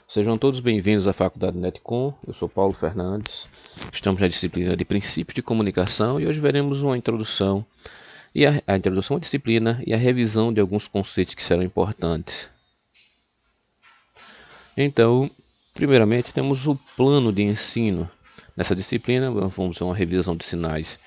Sejam todos bem-vindos à Faculdade Netcom. Eu sou Paulo Fernandes. Estamos na disciplina de Princípios de Comunicação e hoje veremos uma introdução a introdução à disciplina e a revisão de alguns conceitos que serão importantes. Então, primeiramente, temos o plano de ensino. Nessa disciplina, vamos ver uma revisão de sinais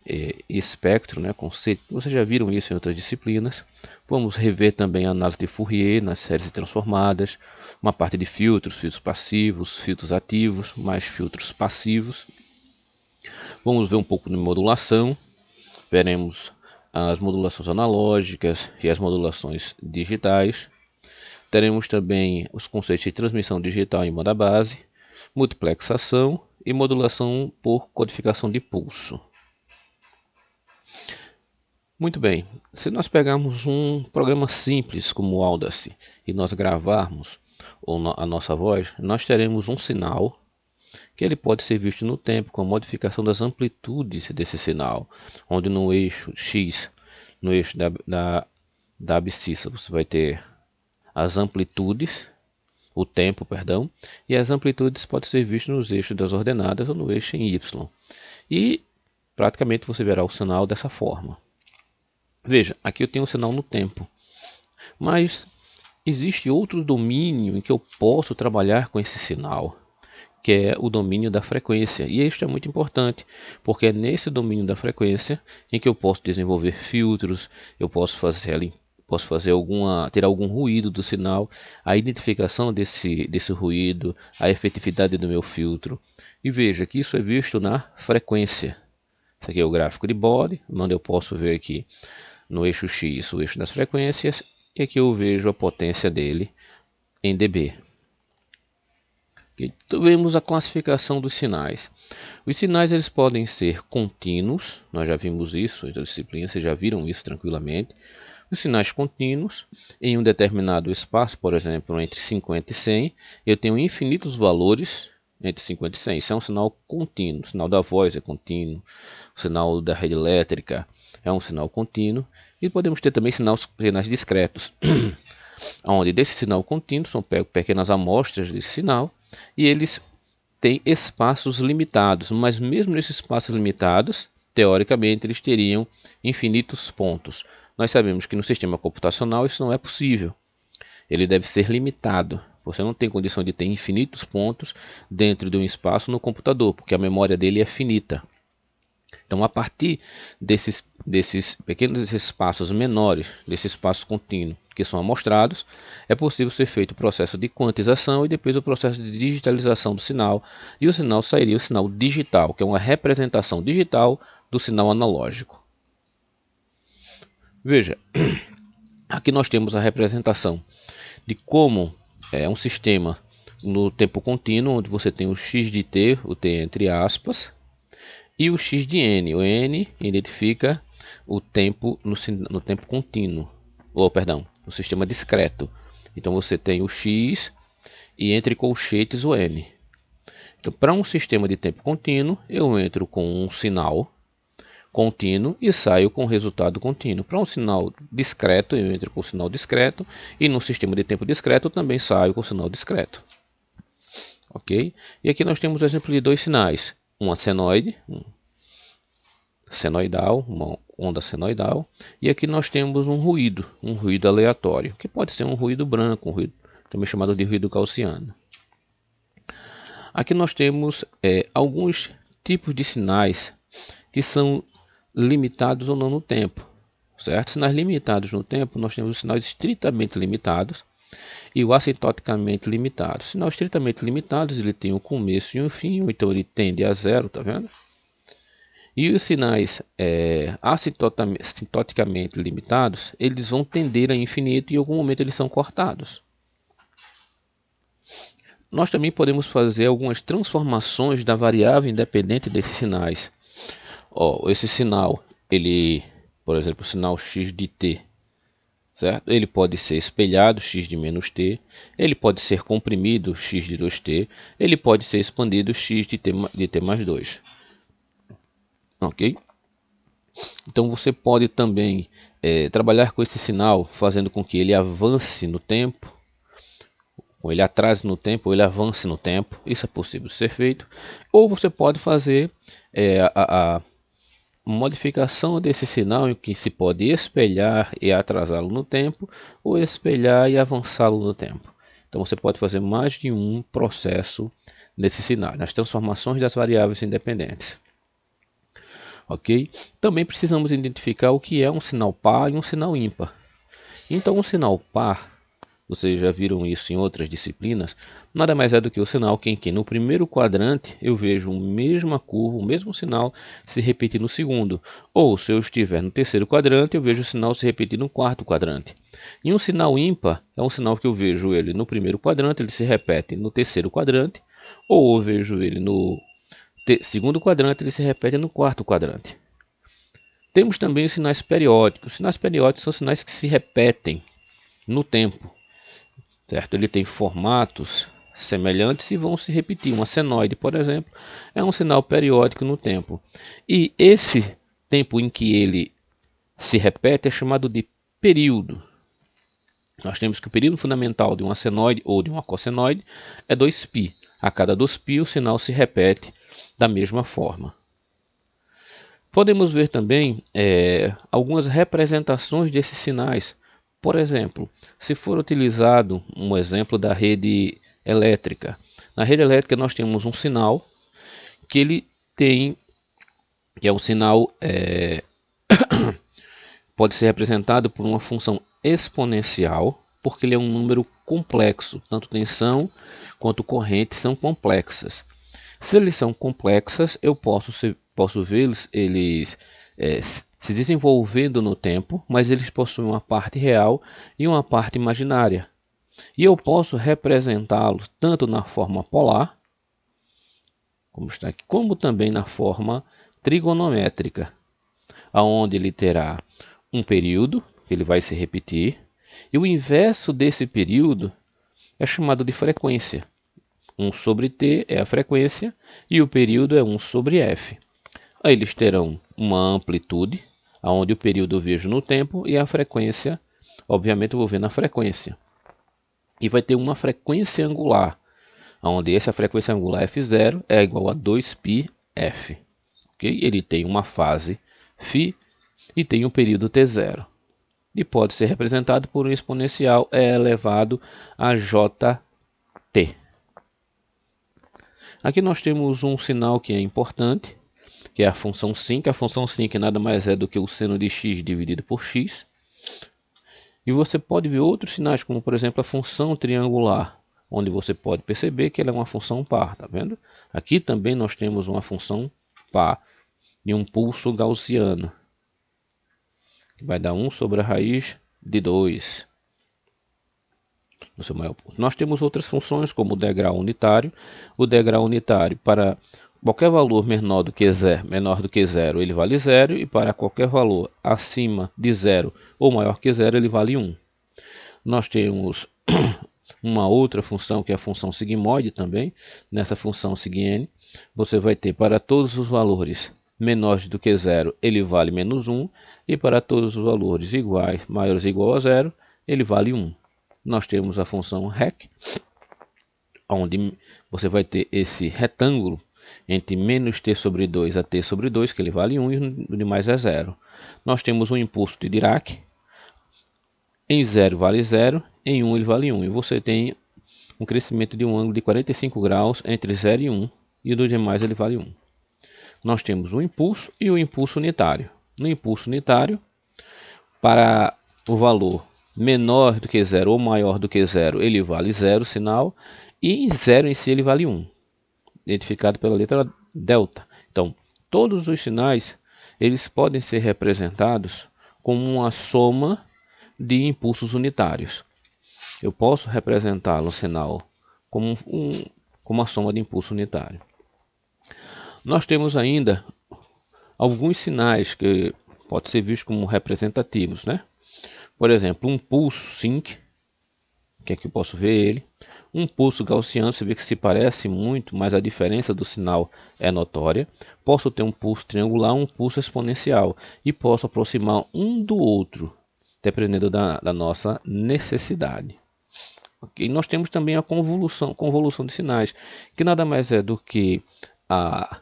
e espectro, conceito. Vocês já viram isso em outras disciplinas. Vamos rever também a análise de Fourier nas séries transformadas, uma parte de filtros passivos, filtros ativos, mais filtros passivos. Vamos ver um pouco de modulação, veremos as modulações analógicas e as modulações digitais. Teremos também os conceitos de transmissão digital em banda base, multiplexação e modulação por codificação de pulso. Muito bem, se nós pegarmos um programa simples como o Audacity e nós gravarmos a nossa voz, nós teremos um sinal que ele pode ser visto no tempo com a modificação das amplitudes desse sinal, onde no eixo X, no eixo da abscissa, você vai ter as amplitudes, o tempo, perdão, e as amplitudes podem ser vistas nos eixos das ordenadas ou no eixo em Y. E praticamente você verá o sinal dessa forma. Veja, aqui eu tenho um sinal no tempo, mas existe outro domínio em que eu posso trabalhar com esse sinal, que é o domínio da frequência. E este é muito importante, porque é nesse domínio da frequência em que eu posso desenvolver filtros, eu posso ter algum ruído do sinal, a identificação desse ruído, a efetividade do meu filtro. E veja que isso é visto na frequência. Esse aqui é o gráfico de Bode, onde eu posso ver aqui no eixo X, o eixo das frequências, e aqui eu vejo a potência dele em dB. Então, vemos a classificação dos sinais. Os sinais eles podem ser contínuos, nós já vimos isso em disciplina, vocês já viram isso tranquilamente. Os sinais contínuos, em um determinado espaço, por exemplo, entre 50 e 100, eu tenho infinitos valores entre 50 e 100. Isso é um sinal contínuo. O sinal da voz é contínuo, o sinal da rede elétrica é um sinal contínuo. E podemos ter também sinais discretos, onde desse sinal contínuo são pequenas amostras desse sinal, e eles têm espaços limitados, mas mesmo nesses espaços limitados, teoricamente eles teriam infinitos pontos. Nós sabemos que no sistema computacional isso não é possível. Ele deve ser limitado. Você não tem condição de ter infinitos pontos dentro de um espaço no computador, porque a memória dele é finita. Então, a partir desses pequenos espaços menores, desse espaço contínuo que são amostrados, é possível ser feito o processo de quantização e depois o processo de digitalização do sinal. E o sinal sairia o sinal digital, que é uma representação digital do sinal analógico. Veja, aqui nós temos a representação de como é um sistema no tempo contínuo, onde você tem o x de t, o t entre aspas, e o x de n. O n identifica o tempo no tempo contínuo, no sistema discreto. Então você tem o x e entre colchetes o n. Então, para um sistema de tempo contínuo, eu entro com um sinal contínuo e saio com resultado contínuo. Para um sinal discreto, eu entro com o sinal discreto, e no sistema de tempo discreto eu também saio com o sinal discreto. Ok? E aqui nós temos o exemplo de dois sinais. Uma senoide, senoidal, uma onda senoidal, e aqui nós temos um ruído aleatório, que pode ser um ruído branco, um ruído também chamado de ruído gaussiano. Aqui nós temos alguns tipos de sinais que são limitados ou não no tempo, certo? Sinais limitados no tempo, nós temos os sinais estritamente limitados e o assintoticamente limitado. Sinal estritamente limitados, ele tem um começo e um fim, ou então ele tende a zero, tá vendo? E os sinais assintoticamente limitados, eles vão tender a infinito e em algum momento eles são cortados. Nós também podemos fazer algumas transformações da variável independente desses sinais. Esse sinal, por exemplo, o sinal x de t, certo? Ele pode ser espelhado, x de menos t, ele pode ser comprimido, x de 2t, ele pode ser expandido, x de t mais 2. Ok? Então você pode também trabalhar com esse sinal, fazendo com que ele avance no tempo, ou ele atrase no tempo, ou ele avance no tempo. Isso é possível de ser feito. Ou você pode fazer a modificação desse sinal em que se pode espelhar e atrasá-lo no tempo, ou espelhar e avançá-lo no tempo. Então você pode fazer mais de um processo nesse sinal, nas transformações das variáveis independentes. Ok? Também precisamos identificar o que é um sinal par e um sinal ímpar. Então um sinal par, vocês já viram isso em outras disciplinas, nada mais é do que o sinal em que no primeiro quadrante eu vejo a mesma curva, o mesmo sinal se repetir no segundo. Ou se eu estiver no terceiro quadrante, eu vejo o sinal se repetir no quarto quadrante. E um sinal ímpar é um sinal que eu vejo ele no primeiro quadrante, ele se repete no terceiro quadrante, ou eu vejo ele no segundo quadrante, ele se repete no quarto quadrante. Temos também os sinais periódicos. Os sinais periódicos são sinais que se repetem no tempo. Certo? Ele tem formatos semelhantes e vão se repetir. Uma senoide, por exemplo, é um sinal periódico no tempo. E esse tempo em que ele se repete é chamado de período. Nós temos que o período fundamental de uma senoide ou de uma cossenoide é 2π. A cada 2π o sinal se repete da mesma forma. Podemos ver também algumas representações desses sinais. Por exemplo, se for utilizado um exemplo da rede elétrica. Na rede elétrica nós temos um sinal que ele tem, que é um sinal, pode ser representado por uma função exponencial, porque ele é um número complexo, tanto tensão quanto corrente são complexas. Se eles são complexas, eu posso vê-los se desenvolvendo no tempo, mas eles possuem uma parte real e uma parte imaginária. E eu posso representá-los tanto na forma polar, como está aqui, como também na forma trigonométrica, onde ele terá um período, que ele vai se repetir, e o inverso desse período é chamado de frequência. 1 sobre t é a frequência e o período é 1 sobre f. Aí eles terão uma amplitude, onde o período eu vejo no tempo e a frequência, obviamente eu vou ver na frequência. E vai ter uma frequência angular, onde essa frequência angular f0 é igual a 2πf. Okay? Ele tem uma fase φ e tem um período t0. E pode ser representado por um exponencial e elevado a jt. Aqui nós temos um sinal que é importante, que é a função sin. A função sin que nada mais é do que o seno de x dividido por x. E você pode ver outros sinais, como por exemplo a função triangular, onde você pode perceber que ela é uma função par, tá vendo? Aqui também nós temos uma função par de um pulso gaussiano, que vai dar 1 sobre a raiz de 2. No seu maior ponto. Nós temos outras funções como o degrau unitário. O degrau unitário, para qualquer valor menor do que zero, ele vale 0, e para qualquer valor acima de 0 ou maior que 0, ele vale 1. Nós temos uma outra função que é a função sigmoide também. Nessa função sign, você vai ter para todos os valores menores do que 0, ele vale menos 1, e para todos os valores iguais, maiores ou igual a 0, ele vale 1. Nós temos a função rec, onde você vai ter esse retângulo entre menos t sobre 2 a t sobre 2, que ele vale 1 e o demais é 0. Nós temos um impulso de Dirac, em 0 vale 0, em 1 ele vale 1. E você tem um crescimento de um ângulo de 45 graus entre 0 e 1, e do demais ele vale 1. Nós temos o impulso e o impulso unitário. No impulso unitário, para o valor menor do que 0 ou maior do que 0, ele vale 0 sinal, e em 0 em si ele vale 1, identificado pela letra delta. Então, todos os sinais eles podem ser representados como uma soma de impulsos unitários. Eu posso representá-lo, o sinal, como uma soma de impulso unitário. Nós temos ainda alguns sinais que podem ser vistos como representativos, né? Por exemplo, um pulso sync, que aqui eu posso ver ele. Um pulso gaussiano, você vê que se parece muito, mas a diferença do sinal é notória. Posso ter um pulso triangular, um pulso exponencial, e posso aproximar um do outro, dependendo da nossa necessidade. Ok? Nós temos também a convolução de sinais, que nada mais é do que a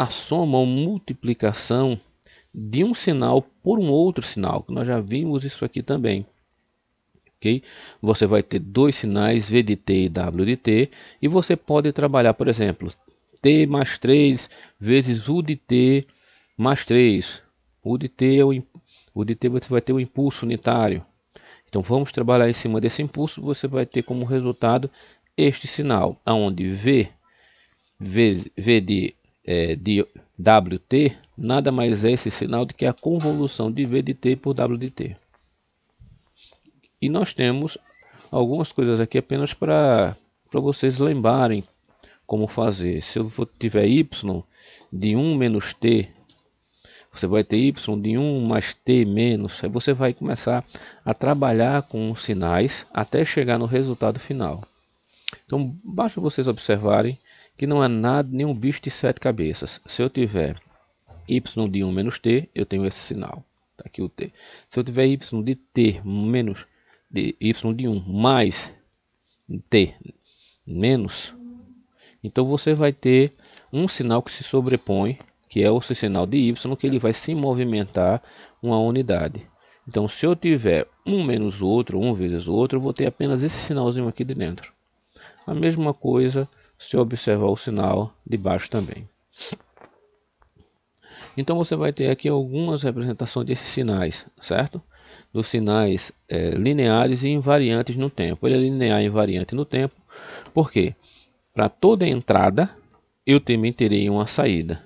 soma ou multiplicação de um sinal por um outro sinal, que nós já vimos isso aqui também. Okay? Você vai ter dois sinais, V de t e W de t, e você pode trabalhar, por exemplo, t mais 3 vezes U de t mais 3. U de t, você vai ter o impulso unitário. Então vamos trabalhar em cima desse impulso, você vai ter como resultado este sinal, onde V de WT nada mais é esse sinal do que a convolução de V de t por W de t. E nós temos algumas coisas aqui apenas para vocês lembrarem como fazer. Se eu tiver y de 1 menos t, você vai ter y de 1 mais t menos. Aí você vai começar a trabalhar com os sinais até chegar no resultado final. Então basta vocês observarem que não é nada, nenhum bicho de 7 cabeças. Se eu tiver y de 1 menos t, eu tenho esse sinal. Tá aqui o t. Se eu tiver y de t menos de y de 1 mais t menos, então você vai ter um sinal que se sobrepõe, que é o sinal de y, que ele vai se movimentar uma unidade. Então se eu tiver um menos o outro, um vezes o outro, eu vou ter apenas esse sinalzinho aqui de dentro. A mesma coisa se eu observar o sinal de baixo também. Então você vai ter aqui algumas representações desses sinais, certo? Dos sinais lineares e invariantes no tempo. Ele é linear e invariante no tempo, porque para toda entrada eu também terei uma saída.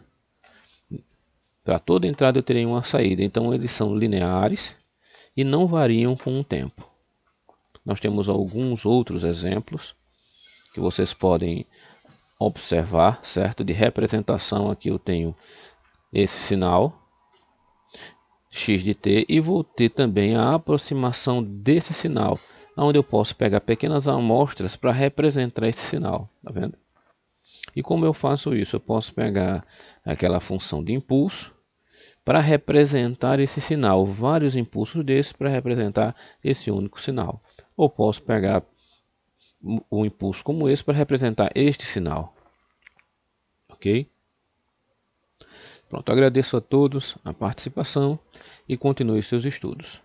Para toda entrada eu terei uma saída. Então eles são lineares e não variam com o tempo. Nós temos alguns outros exemplos que vocês podem observar, certo? De representação. Aqui eu tenho esse sinal x de t e vou ter também a aproximação desse sinal, onde eu posso pegar pequenas amostras para representar esse sinal, tá vendo? E como eu faço isso? Eu posso pegar aquela função de impulso para representar esse sinal, vários impulsos desses para representar esse único sinal. Ou posso pegar um impulso como esse para representar este sinal, ok? Pronto, agradeço a todos a participação e continue seus estudos.